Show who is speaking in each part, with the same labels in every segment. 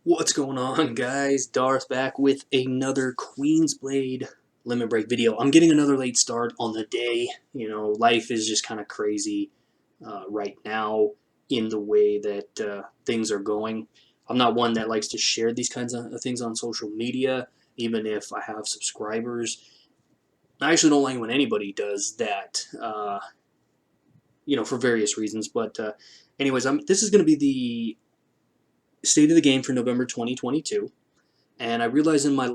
Speaker 1: What's going on, guys? Darth back with another Queensblade Limit Break video. I'm getting another late start on the day. You know, life is just kind of crazy right now in the way that things are going. I'm not one that likes to share these kinds of things on social media, even if I have subscribers. I actually don't like when anybody does that, for various reasons. But anyways, this is going to be the state of the game for November 2022. And I realized in my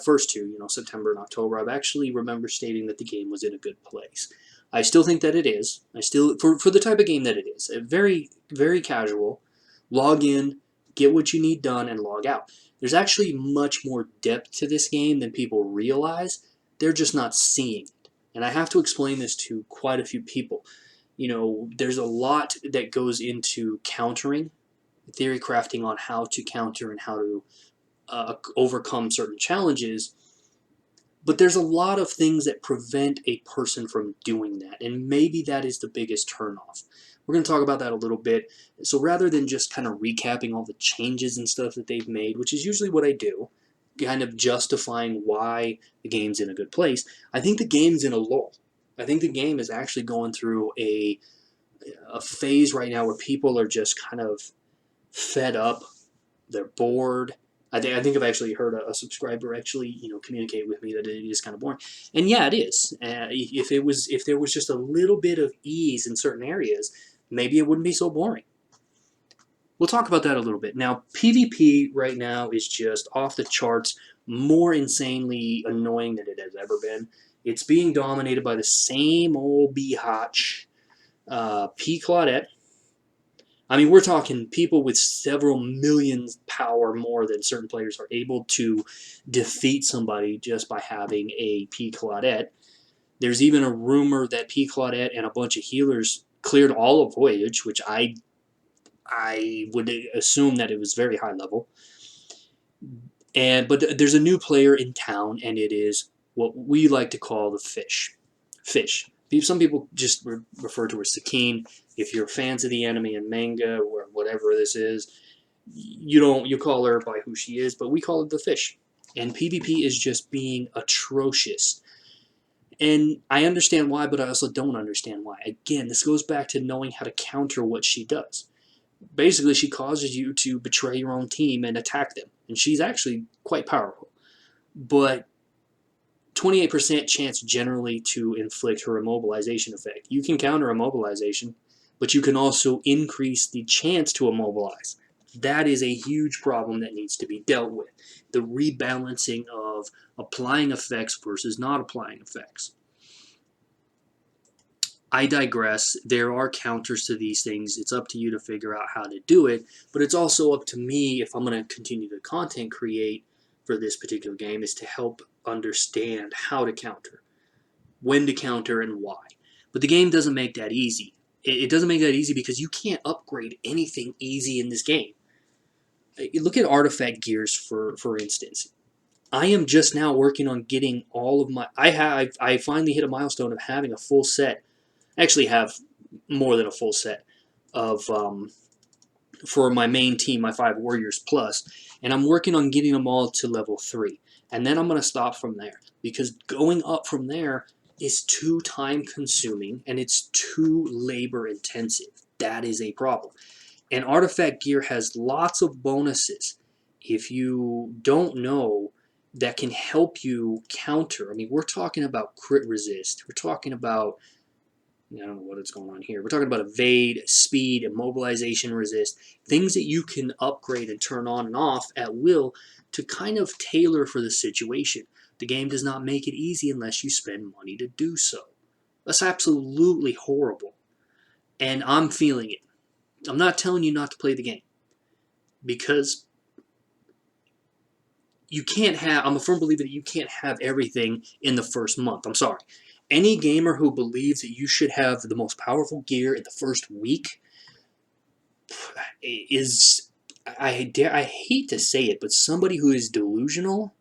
Speaker 1: first two, September and October, I've actually remember stating that the game was in a good place. I still think that it is. For the type of game that it is, very, very casual. Log in, get what you need done, and log out. There's actually much more depth to this game than people realize. They're just not seeing it. And I have to explain this to quite a few people. There's a lot that goes into countering, theory crafting on how to counter and how to overcome certain challenges, but there's a lot of things that prevent a person from doing that, and maybe that is the biggest turnoff. We're going to talk about that a little bit. So rather than just kind of recapping all the changes and stuff that they've made, which is usually what I do, kind of justifying why the game's in a good place, I think the game's in a lull. I think the game is actually going through a phase right now where people are just kind of fed up, they're bored. I think I've actually heard a subscriber actually communicate with me that it is kind of boring, and yeah, it is. If there was just a little bit of ease in certain areas, maybe it wouldn't be so boring. We'll talk about that a little bit. Now, PvP right now is just off the charts, more insanely annoying than it has ever been. It's being dominated by the same old biatch, P. Claudette. I mean, we're talking people with several millions power more than certain players are able to defeat somebody just by having a P. Claudette. There's even a rumor that P. Claudette and a bunch of healers cleared all of Voyage, which I would assume that it was very high level. But there's a new player in town, and it is what we like to call the Fish. Fish. Some people just refer to her as Sakine. If you're fans of the anime and manga or whatever this is, you call her by who she is, but we call it the Fish. And PvP is just being atrocious. And I understand why, but I also don't understand why. Again, this goes back to knowing how to counter what she does. Basically, she causes you to betray your own team and attack them. And she's actually quite powerful. But 28% chance generally to inflict her immobilization effect. You can counter immobilization, but you can also increase the chance to immobilize. That is a huge problem that needs to be dealt with. The rebalancing of applying effects versus not applying effects. I digress. There are counters to these things. It's up to you to figure out how to do it, but it's also up to me, if I'm going to continue to content create for this particular game, is to help understand how to counter, when to counter, and why. But the game doesn't make that easy. It doesn't make that easy because you can't upgrade anything easy in this game. Look at artifact gears, for instance. I am just now working on getting all of my... I finally hit a milestone of having a full set. I actually have more than a full set of for my main team, my 5 Warriors Plus, and I'm working on getting them all to level 3. And then I'm going to stop from there, because going up from there is too time consuming and it's too labor intensive. That is a problem. And artifact gear has lots of bonuses, if you don't know, that can help you counter. I mean, we're talking about crit resist. We're talking about, I don't know what is going on here. We're talking about evade, speed, immobilization resist, things that you can upgrade and turn on and off at will to kind of tailor for the situation. The game does not make it easy unless you spend money to do so. That's absolutely horrible. And I'm feeling it. I'm not telling you not to play the game, because you can't have, I'm a firm believer that you can't have everything in the first month. I'm sorry. Any gamer who believes that you should have the most powerful gear in the first week is, I hate to say it, but somebody who is delusional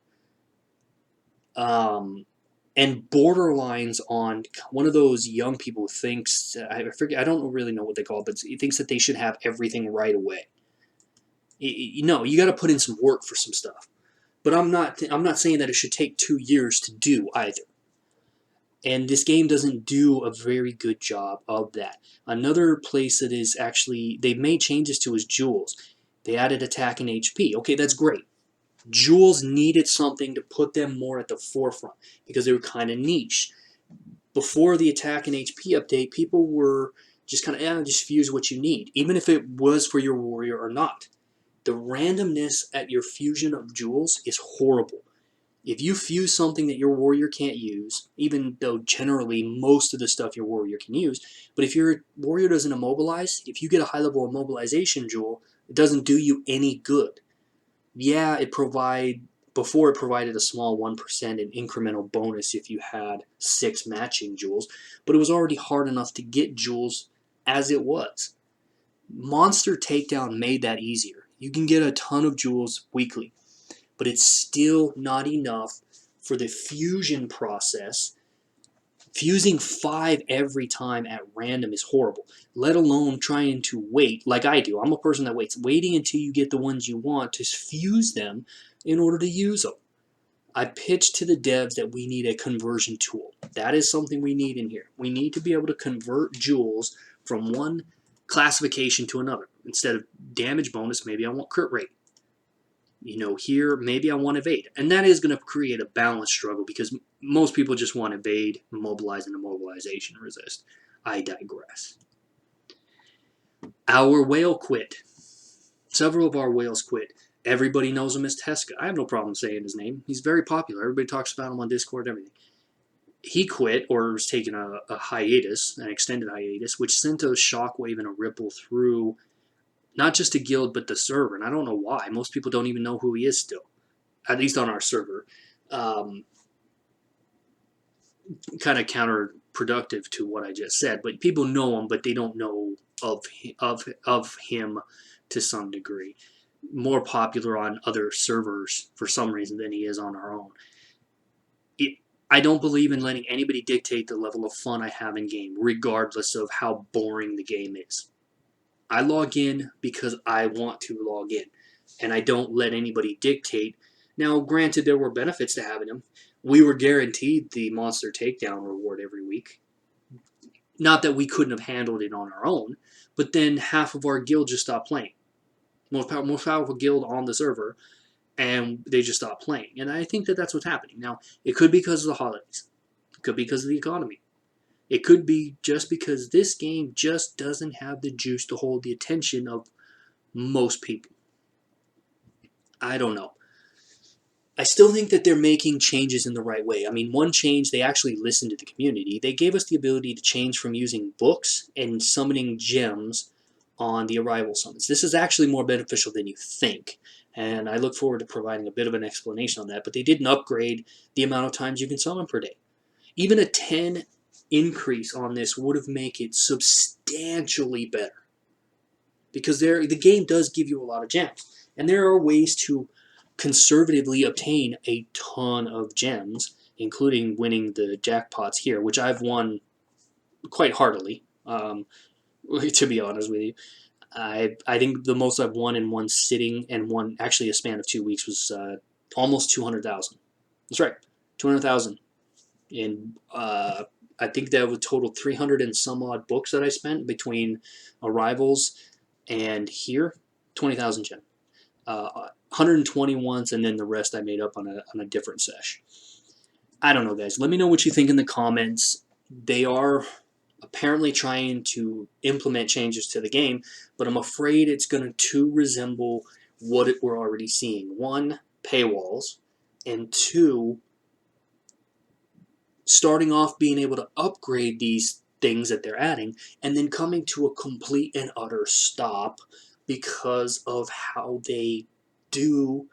Speaker 1: and borderlines on one of those young people who thinks, I don't really know what they call it, but he thinks that they should have everything right away. No, you got to put in some work for some stuff. But I'm not saying that it should take 2 years to do either. And this game doesn't do a very good job of that. Another place that is actually, they've made changes to is Jewels. They added attack and HP. Okay, that's great. Jewels needed something to put them more at the forefront because they were kind of niche. Before the attack and HP update, people were just kind of, just fuse what you need, even if it was for your warrior or not. The randomness at your fusion of jewels is horrible. If you fuse something that your warrior can't use, even though generally most of the stuff your warrior can use, but if your warrior doesn't immobilize, if you get a high level immobilization jewel, it doesn't do you any good. Yeah, before it provided a small 1% in incremental bonus if you had 6 matching jewels, but it was already hard enough to get jewels as it was. Monster Takedown made that easier. You can get a ton of jewels weekly, but it's still not enough for the fusion process. Fusing 5 every time at random is horrible, let alone trying to wait, like I do. I'm a person that waits, waiting until you get the ones you want to fuse them in order to use them. I pitched to the devs that we need a conversion tool. That is something we need in here. We need to be able to convert jewels from one classification to another. Instead of damage bonus, maybe I want crit rate. Here, maybe I want evade. And that is going to create a balance struggle because most people just want evade, immobilize, and immobilization resist. I digress. Our whale quit. Several of our whales quit. Everybody knows him as Tesca. I have no problem saying his name. He's very popular. Everybody talks about him on Discord and everything. He quit, or was taking a hiatus, an extended hiatus, which sent a shockwave and a ripple through not just the guild, but the server. And I don't know why. Most people don't even know who he is still, at least on our server. Kind of counterproductive to what I just said. But people know him, but they don't know of him to some degree. More popular on other servers for some reason than he is on our own. I don't believe in letting anybody dictate the level of fun I have in game, regardless of how boring the game is. I log in because I want to log in, and I don't let anybody dictate. Now, granted, there were benefits to having him. We were guaranteed the Monster Takedown reward every week. Not that we couldn't have handled it on our own, but then half of our guild just stopped playing. Most powerful guild on the server, and they just stopped playing. And I think that that's what's happening. Now, it could be because of the holidays. It could be because of the economy. It could be just because this game just doesn't have the juice to hold the attention of most people. I don't know. I still think that they're making changes in the right way. I mean, one change, they actually listened to the community. They gave us the ability to change from using books and summoning gems on the arrival summons. This is actually more beneficial than you think, and I look forward to providing a bit of an explanation on that, but they didn't upgrade the amount of times you can summon per day. Even a 10 increase on this would have made it substantially better, because the game does give you a lot of gems, and there are ways to conservatively obtain a ton of gems, including winning the jackpots here, which I've won quite heartily, to be honest with you. I think the most I've won in one sitting and one actually a span of 2 weeks was almost 200,000. That's right, 200,000. And I think that would total 300 and some odd books that I spent between arrivals and here, 20,000 gem. 120 once, and then the rest I made up on a different sesh. I don't know, guys. Let me know what you think in the comments. They are apparently trying to implement changes to the game, but I'm afraid it's going to resemble what we're already seeing. 1, paywalls, and 2, starting off being able to upgrade these things that they're adding, and then coming to a complete and utter stop because of how they do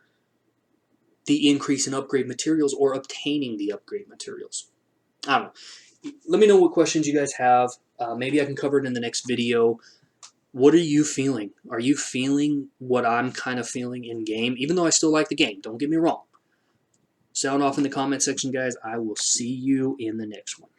Speaker 1: the increase in upgrade materials or obtaining the upgrade materials. I don't know. Let me know what questions you guys have. Maybe I can cover it in the next video. What are you feeling? Are you feeling what I'm kind of feeling in game? Even though I still like the game, don't get me wrong. Sound off in the comment section, guys. I will see you in the next one.